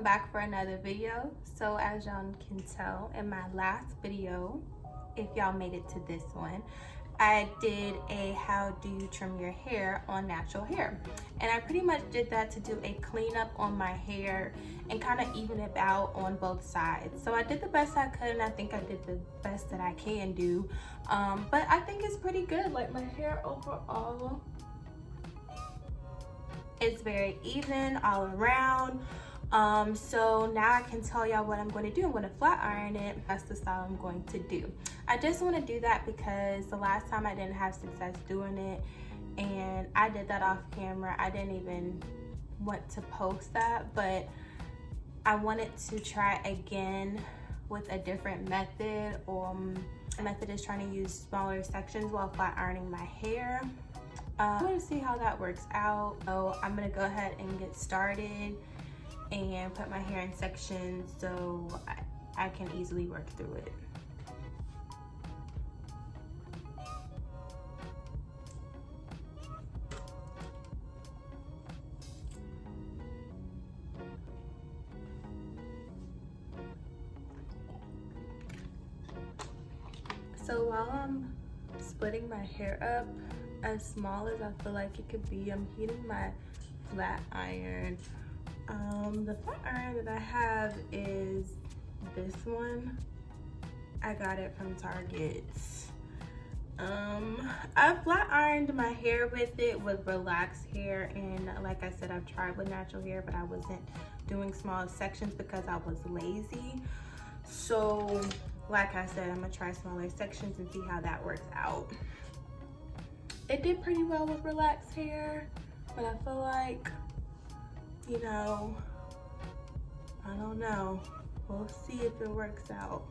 back for another video. So as y'all can tell in my last video, if y'all made it to this one, I did a how do you trim your hair on natural hair, and I pretty much did that to do a cleanup on my hair and kind of even it out on both sides. So I did the best I could, and I think I did the best that I can do, but I think it's pretty good. Like, my hair overall is very even all around. So now I can tell y'all what I'm going to do. I'm going to flat iron it. That's the style I'm going to do. I just want to do that because the last time I didn't have success doing it, and I did that off camera. I didn't even want to post that, but I wanted to try again with a different method. The method is trying to use smaller sections while flat ironing my hair. I'm going to see how that works out. So I'm going to go ahead and get started and put my hair in sections so I can easily work through it. So while I'm splitting my hair up as small as I feel like it could be, I'm heating my flat iron. The flat iron that I have is this one. I got it from Target. I flat ironed my hair with it with relaxed hair, and like I said, I've tried with natural hair, but I wasn't doing small sections because I was lazy. So like I said, I'm gonna try smaller sections and see how that works out. It did pretty well with relaxed hair, but I feel like, you know, I don't know. We'll see if it works out.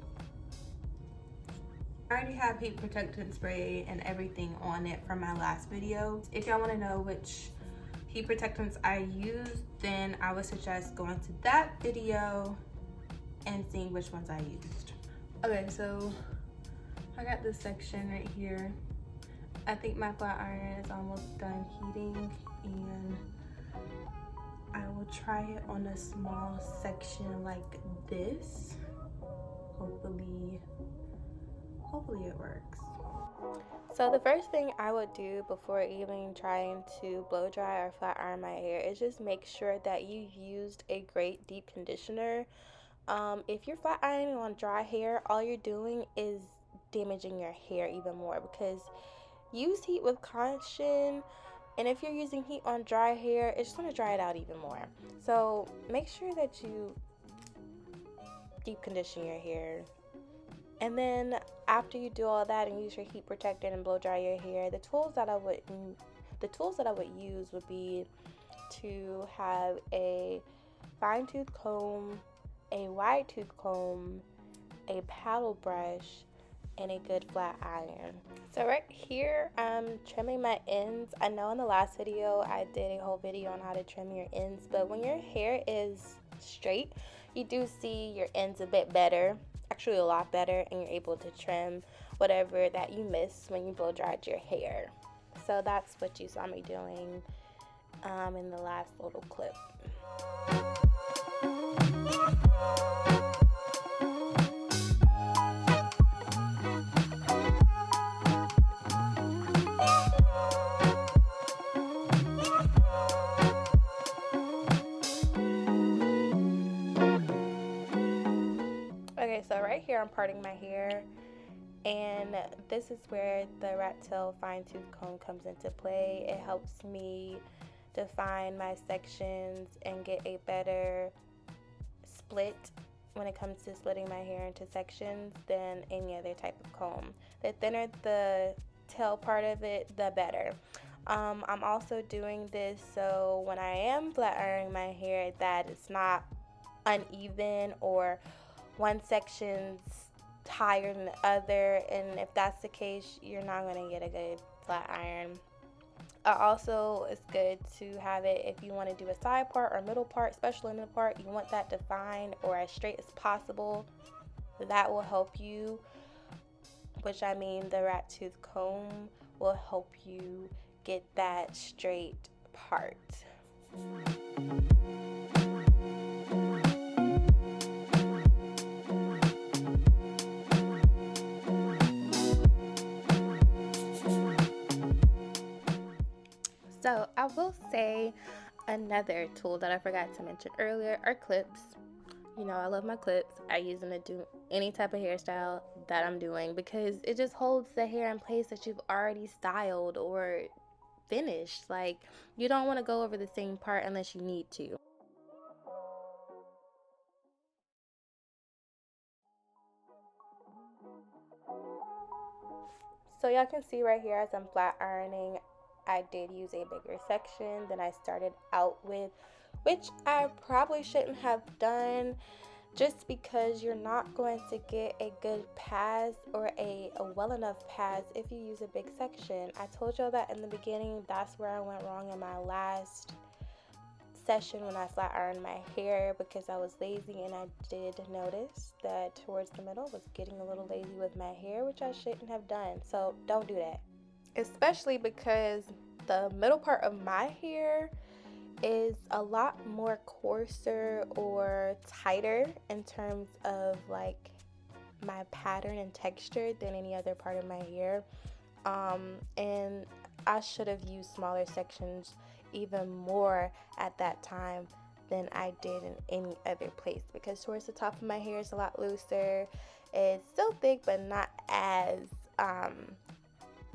I already have heat protectant spray and everything on it from my last video. If y'all want to know which heat protectants I used, then I would suggest going to that video and seeing which ones I used. Okay, so I got this section right here. I think my flat iron is almost done heating, and I will try it on a small section like this. Hopefully it works. So the first thing I would do before even trying to blow dry or flat iron my hair is just make sure that you used a great deep conditioner. If you're flat ironing on dry hair, all you're doing is damaging your hair even more, because use heat with caution. And if you're using heat on dry hair, it's just going to dry it out even more. So make sure that you deep condition your hair. And then after you do all that and use your heat protectant and blow dry your hair, the tools that I would use would be to have a fine tooth comb, a wide tooth comb, a paddle brush, and a good flat iron. So right here, I'm trimming my ends. I know in the last video I did a whole video on how to trim your ends, but when your hair is straight, you do see your ends a bit better, actually a lot better, and you're able to trim whatever that you missed when you blow dried your hair. So that's what you saw me doing in the last little clip. Okay, so right here I'm parting my hair, and this is where the rat tail fine tooth comb comes into play. It helps me define my sections and get a better split when it comes to splitting my hair into sections than any other type of comb. The thinner the tail part of it, the better. I'm also doing this so when I am flat ironing my hair, that it's not uneven or one section's higher than the other, and if that's the case, you're not going to get a good flat iron. Also, it's good to have it if you want to do a side part or middle part, especially middle part. You want that defined or as straight as possible. That will help you, which I mean the rat tooth comb will help you get that straight part. So I will say another tool that I forgot to mention earlier are clips. You know, I love my clips. I use them to do any type of hairstyle that I'm doing because it just holds the hair in place that you've already styled or finished. Like, you don't want to go over the same part unless you need to. So y'all can see right here as I'm flat ironing, I did use a bigger section than I started out with, which I probably shouldn't have done, just because you're not going to get a good pass or a well enough pass if you use a big section. I told y'all that in the beginning. That's where I went wrong in my last session when I flat ironed my hair, because I was lazy, and I did notice that towards the middle was getting a little lazy with my hair, which I shouldn't have done. So don't do that, especially because the middle part of my hair is a lot more coarser or tighter in terms of like my pattern and texture than any other part of my hair, and I should have used smaller sections even more at that time than I did in any other place, because towards the top of my hair is a lot looser. It's still thick, but not as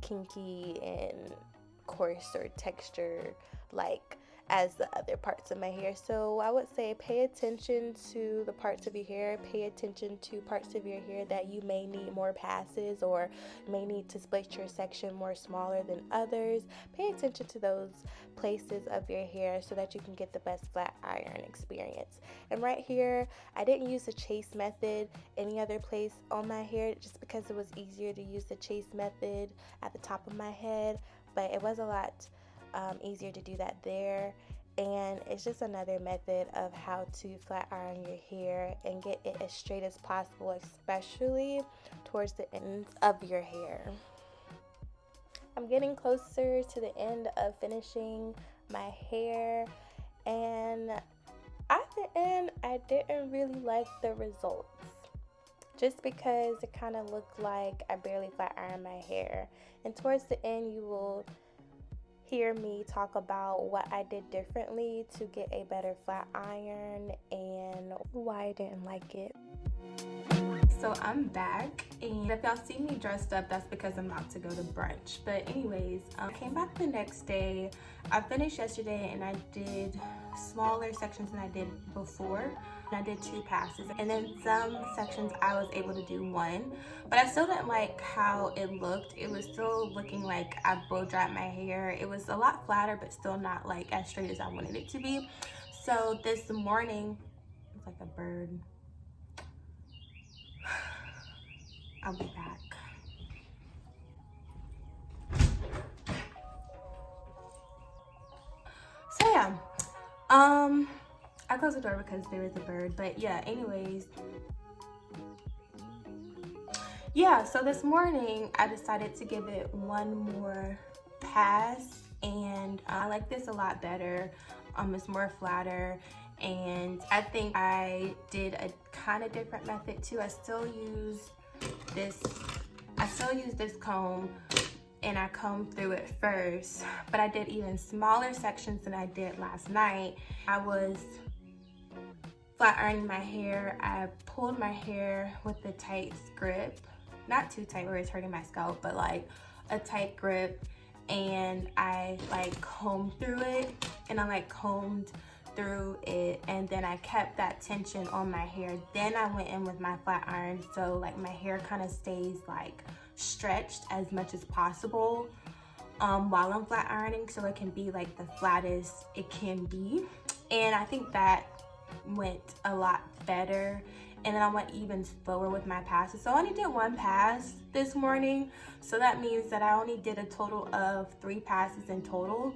kinky and coarser texture like as the other parts of my hair. So I would say pay attention to the parts of your hair, pay attention to parts of your hair that you may need more passes or may need to split your section more smaller than others. Pay attention to those places of your hair so that you can get the best flat iron experience. And right here, I didn't use the chase method any other place on my hair just because it was easier to use the chase method at the top of my head, but it was a lot easier to do that there. And it's just another method of how to flat iron your hair and get it as straight as possible, especially towards the ends of your hair. I'm getting closer to the end of finishing my hair, and at the end I didn't really like the results, just because it kind of looked like I barely flat ironed my hair. And towards the end you will hear me talk about what I did differently to get a better flat iron and why I didn't like it. So I'm back, and if y'all see me dressed up, that's because I'm about to go to brunch. But anyways, I came back the next day. I finished yesterday and I did smaller sections than I did before. I did 2 passes, and then some sections I was able to do 1, but I still didn't like how it looked. It was still looking like I blow dried my hair. It was a lot flatter, but still not like as straight as I wanted it to be. So this morning, it's like a bird. I'll be back. So yeah, I closed the door because there is a bird, but yeah, anyways. Yeah, so this morning I decided to give it 1 more pass, and I like this a lot better. It's more flatter, and I think I did a kind of different method too. I still use this comb, and I combed through it first, but I did even smaller sections than I did last night. I was flat ironing my hair. I pulled my hair with a tight grip, not too tight where it's hurting my scalp, but like a tight grip, and I like combed through it, and and then I kept that tension on my hair. Then I went in with my flat iron, so like my hair kind of stays like stretched as much as possible while I'm flat ironing, so it can be like the flattest it can be. And I think that went a lot better. And then I went even slower with my passes. So I only did 1 pass this morning, so that means that I only did a total of 3 passes in total.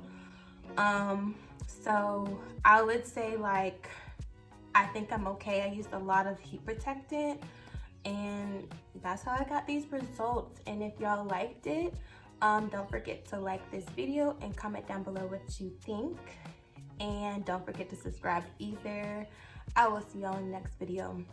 So I would say, like, I think I'm okay. I used a lot of heat protectant, and that's how I got these results. And if y'all liked it, don't forget to like this video and comment down below what you think, and don't forget to subscribe either. I will see y'all in the next video.